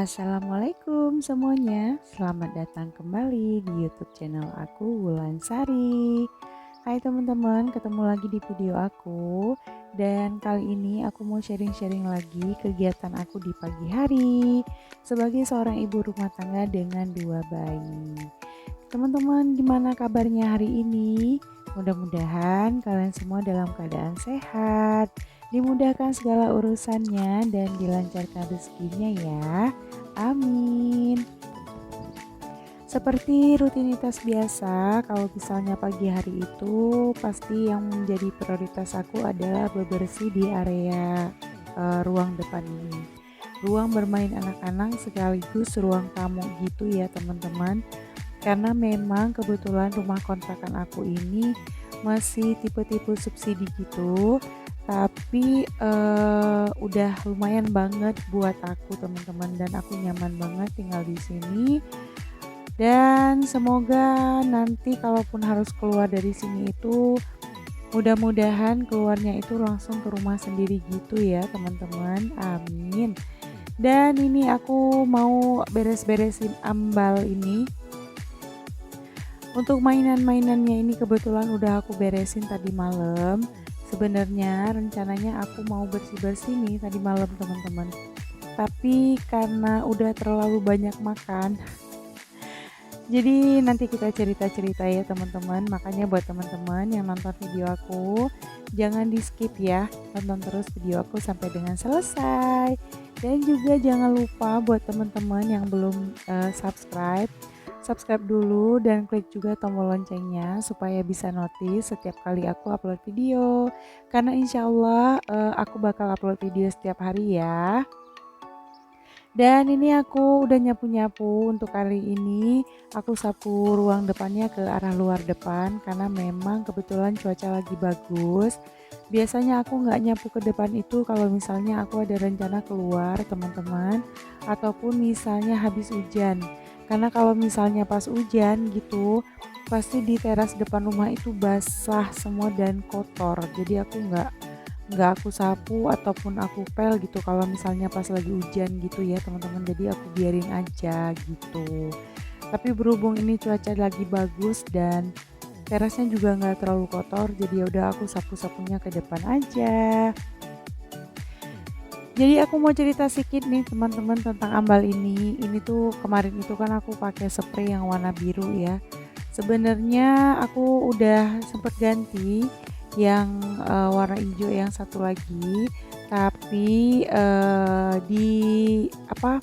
Assalamualaikum semuanya, selamat datang kembali di YouTube channel aku Wulan Sari. Hai teman-teman, ketemu lagi di video aku. Dan kali ini aku mau sharing-sharing lagi kegiatan aku di pagi hari sebagai seorang ibu rumah tangga dengan 2 bayi. Teman-teman, gimana kabarnya hari ini? Mudah-mudahan kalian semua dalam keadaan sehat, dimudahkan segala urusannya dan dilancarkan rezekinya ya. Amin. Seperti rutinitas biasa, kalau misalnya pagi hari itu pasti yang menjadi prioritas aku adalah bebersih di area ruang depan ini. Ruang bermain anak-anak sekaligus ruang tamu gitu ya teman-teman. Karena memang kebetulan rumah kontrakan aku ini masih tipe-tipe subsidi gitu, tapi udah lumayan banget buat aku teman-teman dan aku nyaman banget tinggal di sini. Dan semoga nanti kalaupun harus keluar dari sini itu mudah-mudahan keluarnya itu langsung ke rumah sendiri gitu ya teman-teman. Amin. Dan ini aku mau beres-beresin ambal ini. Untuk mainan-mainannya ini kebetulan udah aku beresin tadi malam. Sebenarnya rencananya aku mau bersih-bersih nih tadi malam teman-teman. Tapi karena udah terlalu banyak makan, jadi nanti kita cerita-cerita ya teman-teman. Makanya buat teman-teman yang nonton video aku, jangan di skip ya. Tonton terus video aku sampai dengan selesai. Dan juga jangan lupa buat teman-teman yang belum subscribe dulu dan klik juga tombol loncengnya supaya bisa notice setiap kali aku upload video. Karena insya Allah aku bakal upload video setiap hari ya. Dan ini aku udah nyapu-nyapu untuk kali ini. Aku sapu ruang depannya ke arah luar depan karena memang kebetulan cuaca lagi bagus. Biasanya aku nggak nyapu ke depan itu kalau misalnya aku ada rencana keluar teman-teman, ataupun misalnya habis hujan. Karena kalau misalnya pas hujan gitu, pasti di teras depan rumah itu basah semua dan kotor. Jadi aku nggak aku sapu ataupun aku pel gitu kalau misalnya pas lagi hujan gitu ya teman-teman, jadi aku biarin aja gitu. Tapi berhubung ini cuaca lagi bagus dan terasnya juga nggak terlalu kotor, jadi ya udah aku sapu-sapunya ke depan aja. Jadi aku mau cerita sedikit nih teman-teman tentang ambal ini tuh kemarin itu kan aku pakai spray yang warna biru ya. Sebenarnya aku udah sempet ganti yang warna hijau yang satu lagi, tapi di apa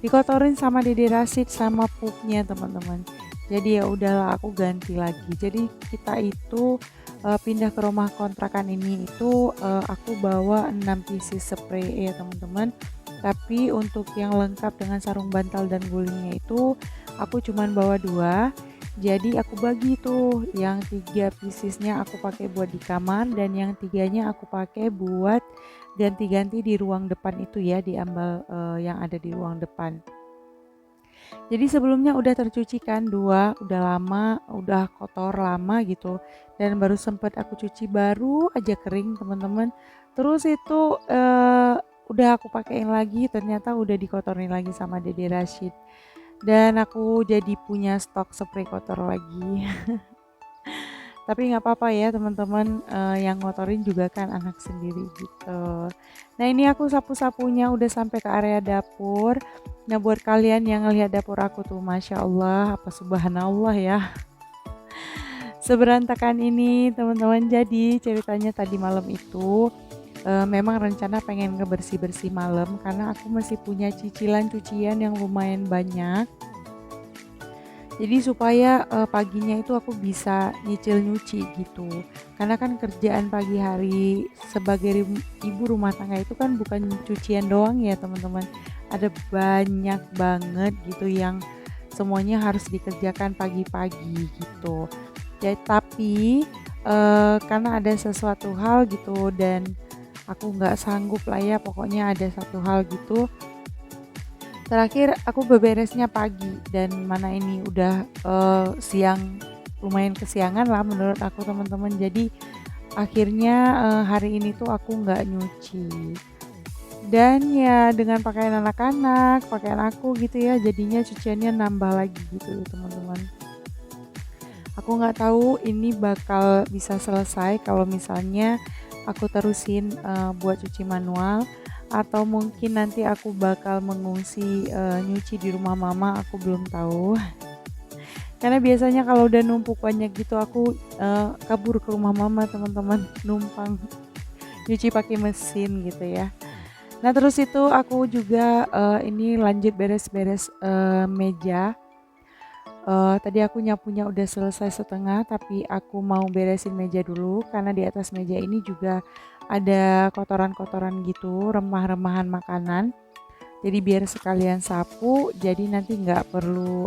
dikotorin sama Dede Rashid sama pupnya teman-teman. Jadi ya udahlah aku ganti lagi. Jadi kita itu pindah ke rumah kontrakan ini itu aku bawa 6 pieces spray ya teman-teman. Tapi untuk yang lengkap dengan sarung bantal dan gulingnya itu aku cuman bawa 2. Jadi aku bagi tuh yang 3 piecesnya aku pakai buat di kamar dan yang 3-nya aku pakai buat ganti-ganti di ruang depan itu ya, di ambal yang ada di ruang depan. Jadi sebelumnya udah tercuci kan 2, udah lama, udah kotor lama gitu. Dan baru sempet aku cuci baru aja kering teman-teman. Terus itu udah aku pakein lagi, ternyata udah dikotorin lagi sama Dede Rashid. Dan aku jadi punya stok spray kotor lagi. Tapi nggak apa-apa ya teman-teman, yang ngotorin juga kan anak sendiri gitu. Nah ini aku sapu-sapunya udah sampai ke area dapur. Nah buat kalian yang ngelihat dapur aku tuh Masya Allah apa subhanallah ya, seberantakan ini teman-teman. Jadi ceritanya tadi malam itu memang rencana pengen ngebersih-bersih malam karena aku masih punya cicilan cucian yang lumayan banyak. Jadi supaya paginya itu aku bisa nyicil nyuci gitu. Karena kan kerjaan pagi hari sebagai ibu rumah tangga itu kan bukan cucian doang ya teman-teman. Ada banyak banget gitu yang semuanya harus dikerjakan pagi-pagi gitu. Ya tapi karena ada sesuatu hal gitu dan aku nggak sanggup lah ya, pokoknya ada satu hal gitu. Terakhir aku beberesnya pagi dan mana ini udah siang, lumayan kesiangan lah menurut aku teman-teman. Jadi akhirnya hari ini tuh aku nggak nyuci. Dan ya dengan pakaian anak-anak, pakaian aku gitu ya, jadinya cuciannya nambah lagi gitu teman-teman. Aku nggak tahu ini bakal bisa selesai kalau misalnya aku terusin buat cuci manual, atau mungkin nanti aku bakal mengungsi nyuci di rumah mama, aku belum tahu. Karena biasanya kalau udah numpuk banyak gitu aku kabur ke rumah mama teman-teman, numpang nyuci pakai mesin gitu ya. Nah terus itu aku juga ini lanjut beres-beres meja. Tadi aku nyapunya udah selesai setengah, tapi aku mau beresin meja dulu karena di atas meja ini juga ada kotoran-kotoran gitu, remah-remahan makanan. Jadi biar sekalian sapu, jadi nanti nggak perlu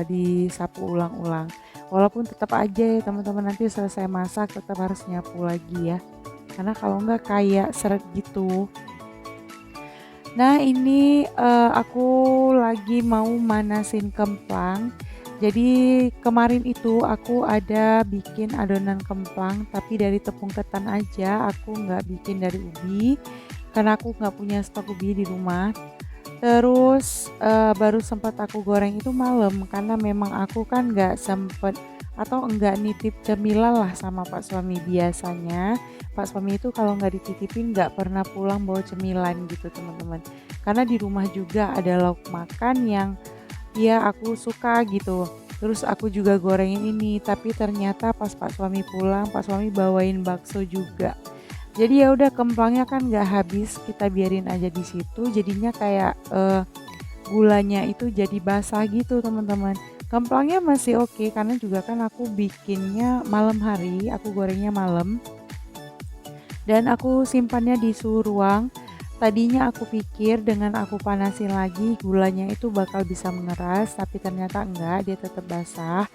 disapu ulang-ulang. Walaupun tetap aja ya teman-teman, nanti selesai masak tetap harus nyapu lagi ya. Karena kalau nggak kayak seret gitu. Nah ini aku lagi mau manasin kemplang. Jadi kemarin itu aku ada bikin adonan kemplang tapi dari tepung ketan aja, aku nggak bikin dari ubi karena aku nggak punya stok ubi di rumah. Terus baru sempat aku goreng itu malam karena memang aku kan nggak sempet atau enggak nitip cemilan lah sama Pak suami. Biasanya Pak suami itu kalau nggak dititipin nggak pernah pulang bawa cemilan gitu teman-teman. Karena di rumah juga ada lauk makan yang ya aku suka gitu. Terus aku juga gorengin ini, tapi ternyata pas Pak suami pulang, Pak suami bawain bakso juga. Jadi ya udah kemplangnya kan nggak habis, kita biarin aja di situ. Jadinya kayak gulanya itu jadi basah gitu teman-teman. Kemplangnya masih oke karena juga kan aku bikinnya malam hari, aku gorengnya malam dan aku simpannya di suhu ruang. Tadinya aku pikir dengan aku panasin lagi gulanya itu bakal bisa mengeras, tapi ternyata enggak, dia tetap basah.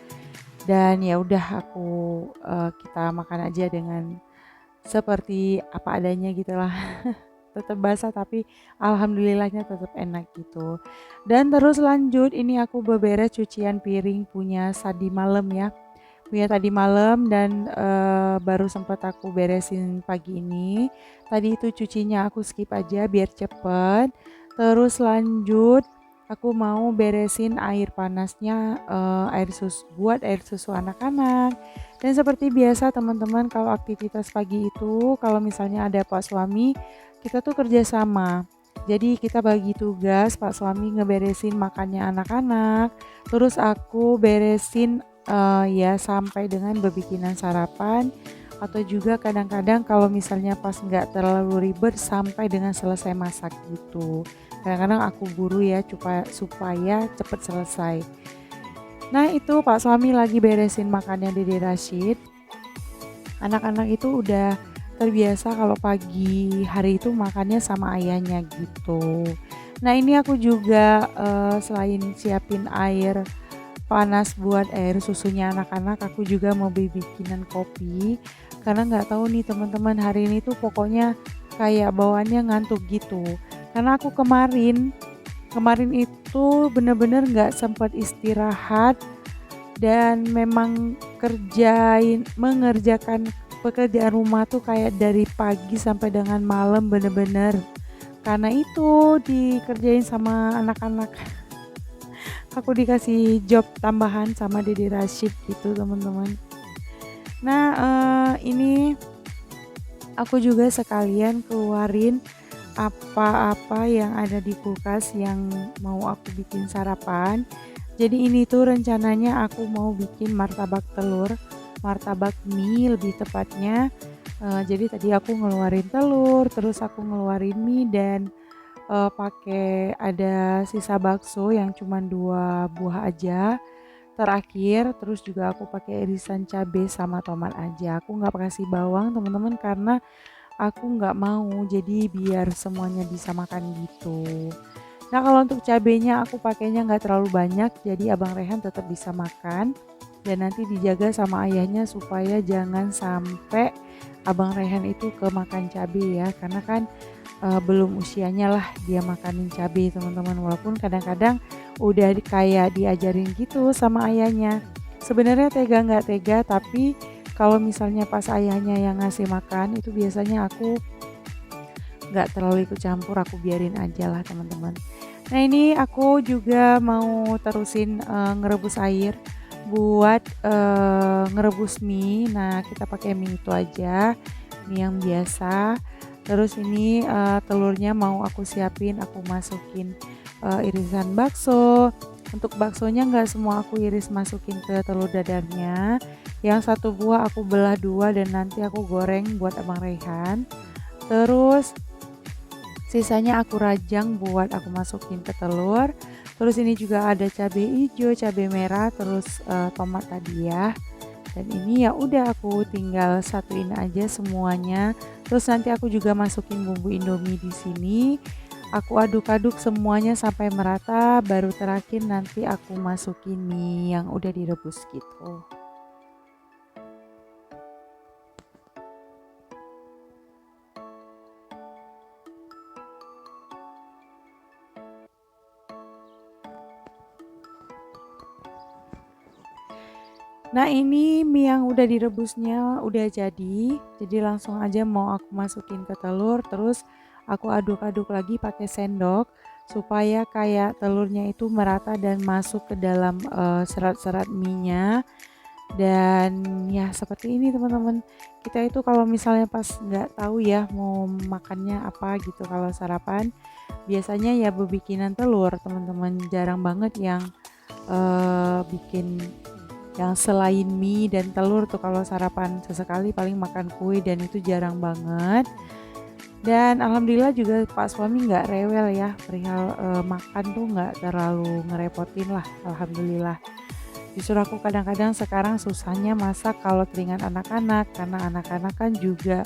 Dan ya udah aku kita makan aja dengan seperti apa adanya gitulah. Tetap basah tapi alhamdulillahnya tetap enak gitu. Dan terus lanjut ini aku beberes cucian piring punya tadi malam ya. Punya tadi malam dan baru sempat aku beresin pagi ini. Tadi itu cucinya aku skip aja biar cepet. Terus lanjut aku mau beresin air panasnya, air susu buat air susu anak-anak. Dan seperti biasa teman-teman kalau aktivitas pagi itu kalau misalnya ada Pak suami, kita tuh kerja sama. Jadi kita bagi tugas, Pak suami ngeberesin makannya anak-anak, terus aku beresin ya sampai dengan berbikinan sarapan, atau juga kadang-kadang kalau misalnya pas nggak terlalu ribet sampai dengan selesai masak gitu. Kadang-kadang aku buru ya supaya cepet selesai. Nah itu Pak suami lagi beresin makannya Dede Rashid. Anak-anak itu udah terbiasa kalau pagi hari itu makannya sama ayahnya gitu. Nah ini aku juga selain siapin air panas buat air susunya anak-anak, aku juga mau bikinan kopi. Karena nggak tahu nih teman-teman hari ini tuh pokoknya kayak bawaannya ngantuk gitu. Karena aku kemarin itu bener-bener nggak sempat istirahat dan memang mengerjakan pekerjaan rumah tuh kayak dari pagi sampai dengan malam bener-bener. Karena itu dikerjain sama anak-anak. Aku dikasih job tambahan sama Dede Rashid gitu teman-teman. Nah ini aku juga sekalian keluarin apa-apa yang ada di kulkas yang mau aku bikin sarapan. Jadi ini tuh rencananya aku mau bikin martabak telur, martabak mie lebih tepatnya. Jadi tadi aku ngeluarin telur, terus aku ngeluarin mie dan pakai ada sisa bakso yang cuma 2 buah aja. Terakhir terus juga aku pakai irisan cabai sama tomat aja. Aku nggak kasih bawang teman-teman karena aku nggak mau jadi biar semuanya bisa makan gitu. Nah kalau untuk cabenya aku pakainya nggak terlalu banyak jadi Abang Rehan tetap bisa makan dan nanti dijaga sama ayahnya supaya jangan sampai Abang Rehan itu kemakan cabai ya karena kan belum usianya lah dia makanin cabai teman-teman, walaupun kadang-kadang udah kayak diajarin gitu sama ayahnya. Sebenarnya tega nggak tega tapi kalau misalnya pas ayahnya yang ngasih makan itu biasanya aku nggak terlalu ikut campur, aku biarin aja lah teman-teman. Nah ini aku juga mau terusin ngerebus air buat ngerebus mie. Nah kita pakai mie itu aja, mie yang biasa. Terus ini telurnya mau aku siapin, aku masukin irisan bakso. Untuk baksonya nggak semua aku iris masukin ke telur dadarnya. Yang satu buah aku belah dua dan nanti aku goreng buat Abang Rehan. Terus sisanya aku rajang buat aku masukin ke telur. Terus ini juga ada cabai hijau, cabai merah, terus tomat tadi ya. Dan ini ya udah aku tinggal satuin aja semuanya. Terus nanti aku juga masukin bumbu Indomie di sini. Aku aduk-aduk semuanya sampai merata, baru terakhir nanti aku masukin mie yang udah direbus gitu. Nah ini mie yang udah direbusnya udah jadi langsung aja mau aku masukin ke telur, terus aku aduk-aduk lagi pakai sendok supaya kayak telurnya itu merata dan masuk ke dalam serat-serat mie-nya. Dan ya seperti ini teman-teman, kita itu kalau misalnya pas nggak tahu ya mau makannya apa gitu kalau sarapan, biasanya ya bebikinan telur teman-teman, jarang banget yang bikin yang selain mie dan telur tuh. Kalau sarapan sesekali paling makan kue dan itu jarang banget. Dan alhamdulillah juga Pak suami nggak rewel ya perihal makan tuh, nggak terlalu ngerepotin lah, alhamdulillah. Justru aku kadang-kadang sekarang susahnya masak kalau teringat anak-anak, karena anak-anak kan juga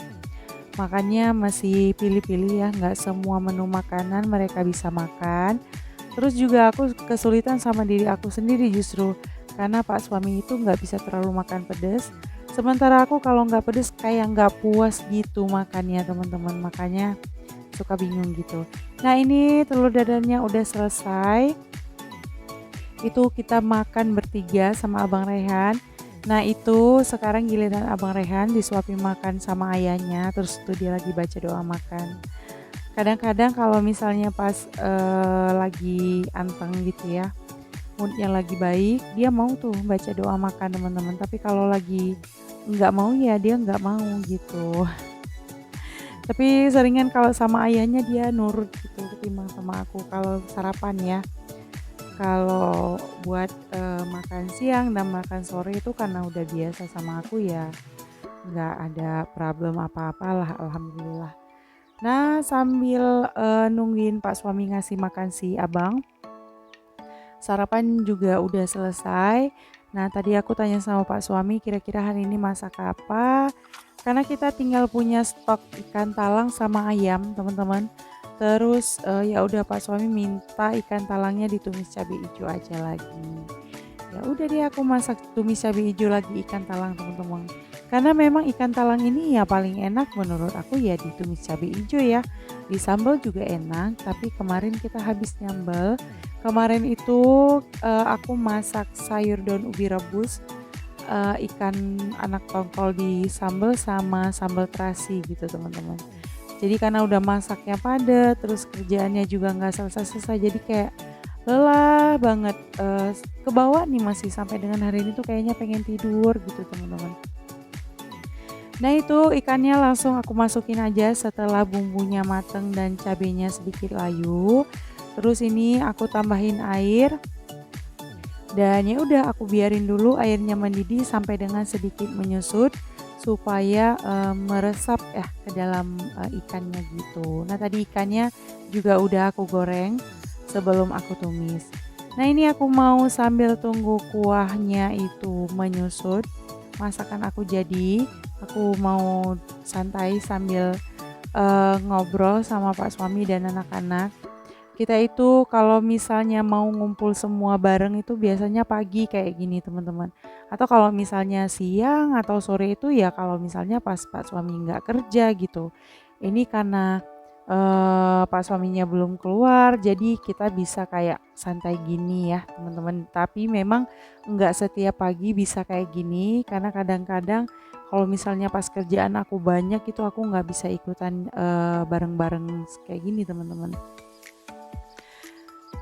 makannya masih pilih-pilih ya, nggak semua menu makanan mereka bisa makan. Terus juga aku kesulitan sama diri aku sendiri justru, karena Pak suami itu nggak bisa terlalu makan pedas. Sementara aku kalau nggak pedas kayak nggak puas gitu makannya teman-teman, makanya suka bingung gitu. Nah ini telur dadarnya udah selesai, itu kita makan bertiga sama Abang Rehan. Nah itu sekarang giliran Abang Rehan disuapin makan sama ayahnya, terus tuh dia lagi baca doa makan. Kadang-kadang kalau misalnya pas lagi anteng gitu ya, moodnya lagi baik, dia mau tuh baca doa makan teman-teman. Tapi kalau lagi nggak mau ya dia nggak mau gitu. Tapi seringan kalau sama ayahnya dia nurut gitu ketimbang sama aku kalau sarapan ya. Kalau buat makan siang dan makan sore itu karena udah biasa sama aku ya, nggak ada problem apa-apalah, alhamdulillah. Nah sambil nungguin Pak suami ngasih makan si abang, sarapan juga udah selesai. Nah tadi aku tanya sama Pak suami kira-kira hari ini masak apa, karena kita tinggal punya stok ikan talang sama ayam teman-teman. Terus ya udah Pak suami minta ikan talangnya ditumis cabai hijau aja lagi. Ya udah deh aku masak tumis cabai hijau lagi ikan talang teman-teman. Karena memang ikan talang ini ya paling enak menurut aku ya ditumis cabai hijau ya. Di sambal juga enak, tapi kemarin kita habis nyambal. Kemarin itu aku masak sayur daun ubi rebus, ikan anak tongkol di sambal sama sambal terasi gitu teman-teman. Jadi karena udah masaknya padat, terus kerjaannya juga nggak selesai-selesai, jadi kayak lelah banget. Kebawa nih masih sampai dengan hari ini tuh kayaknya pengen tidur gitu teman-teman. Nah itu ikannya langsung aku masukin aja setelah bumbunya mateng dan cabenya sedikit layu. Terus ini aku tambahin air dan ya udah aku biarin dulu airnya mendidih sampai dengan sedikit menyusut supaya meresap ya ke dalam ikannya gitu. Nah tadi ikannya juga udah aku goreng sebelum aku tumis. Nah ini aku mau sambil tunggu kuahnya itu menyusut, masakan aku jadi, aku mau santai sambil ngobrol sama Pak suami dan anak-anak. Kita itu kalau misalnya mau ngumpul semua bareng itu biasanya pagi kayak gini teman-teman. Atau kalau misalnya siang atau sore itu ya kalau misalnya pas Pak suami nggak kerja gitu. Ini karena Pak suaminya belum keluar, jadi kita bisa kayak santai gini ya teman-teman. Tapi memang nggak setiap pagi bisa kayak gini, karena kadang-kadang kalau misalnya pas kerjaan aku banyak itu aku nggak bisa ikutan bareng-bareng kayak gini teman-teman.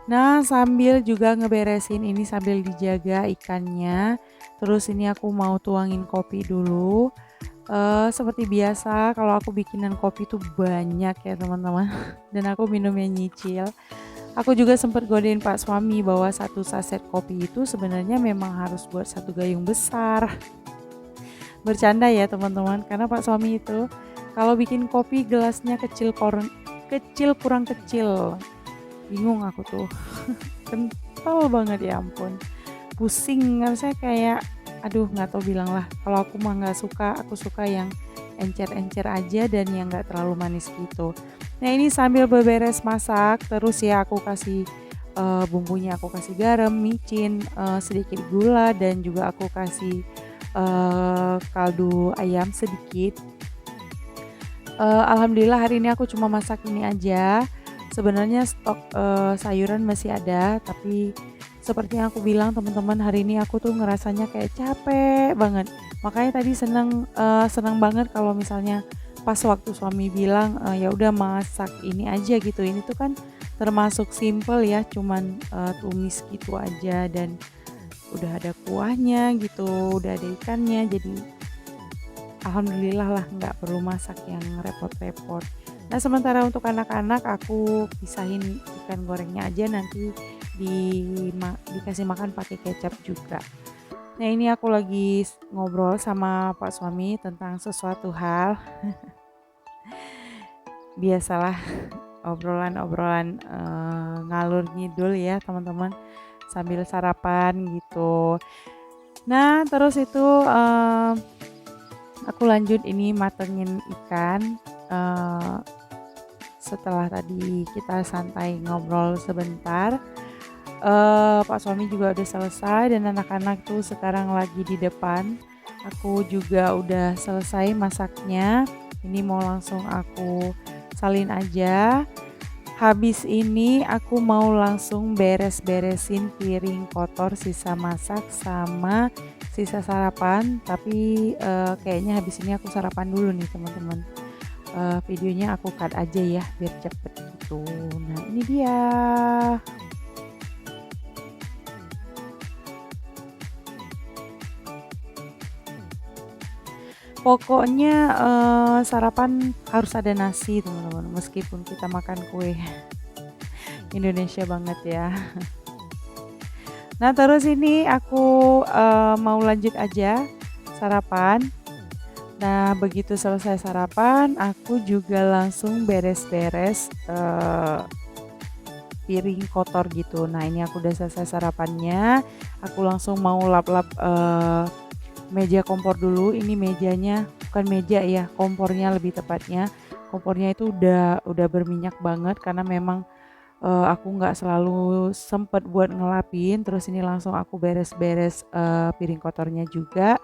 Nah, sambil juga ngeberesin ini sambil dijaga ikannya. Terus ini aku mau tuangin kopi dulu. Seperti biasa kalau aku bikinan kopi tuh banyak ya teman-teman. Dan aku minumnya nyicil. Aku juga sempat godain Pak suami bahwa satu saset kopi itu sebenarnya memang harus buat satu gayung besar. Bercanda ya teman-teman, karena Pak suami itu kalau bikin kopi gelasnya kurang kecil. Bingung aku tuh. Kental banget ya ampun. Pusing rasanya kayak aduh nggak tahu bilang lah. Kalau aku mah nggak suka, aku suka yang encer-encer aja dan yang nggak terlalu manis gitu. Nah ini sambil beberes masak terus ya aku kasih bumbunya, aku kasih garam, micin, sedikit gula dan juga aku kasih kaldu ayam sedikit. Alhamdulillah hari ini aku cuma masak ini aja. Sebenarnya stok sayuran masih ada, tapi seperti yang aku bilang teman-teman, hari ini aku tuh ngerasanya kayak capek banget. Makanya tadi senang banget kalau misalnya pas waktu suami bilang ya udah masak ini aja gitu. Ini tuh kan termasuk simple ya, cuman tumis gitu aja dan udah ada kuahnya gitu, udah ada ikannya. Jadi alhamdulillah lah nggak perlu masak yang repot-repot. Nah sementara untuk anak-anak aku pisahin ikan gorengnya aja, nanti dikasih makan pakai kecap juga. Nah ini aku lagi ngobrol sama Pak suami tentang sesuatu hal. Biasalah obrolan-obrolan ngalur ngidul ya teman-teman, sambil sarapan gitu. Nah terus itu aku lanjut ini matengin ikan. eh, Setelah tadi kita santai ngobrol sebentar, Pak suami juga udah selesai dan anak-anak tuh sekarang lagi di depan. Aku juga udah selesai masaknya. Ini mau langsung aku salin aja. Habis ini aku mau langsung beres-beresin piring kotor sisa masak sama sisa sarapan. Tapi kayaknya habis ini aku sarapan dulu nih teman-teman. Videonya aku cut aja ya biar cepet gitu. Nah ini dia. Pokoknya sarapan harus ada nasi teman-teman, meskipun kita makan kue. Indonesia banget ya. Nah terus ini aku mau lanjut aja sarapan. Nah begitu selesai sarapan, aku juga langsung beres-beres piring kotor gitu. Nah ini aku udah selesai sarapannya, aku langsung mau lap-lap meja kompor dulu. Ini mejanya bukan meja ya, kompornya lebih tepatnya. Kompornya itu udah berminyak banget karena memang aku nggak selalu sempet buat ngelapin. Terus ini langsung aku beres-beres piring kotornya juga,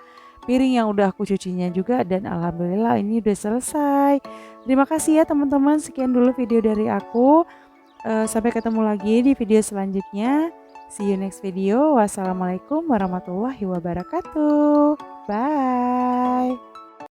piring yang udah aku cucinya juga, dan alhamdulillah ini udah selesai. Terima kasih ya teman-teman, sekian dulu video dari aku. Sampai ketemu lagi di video selanjutnya. See you next video. Wassalamualaikum warahmatullahi wabarakatuh. Bye.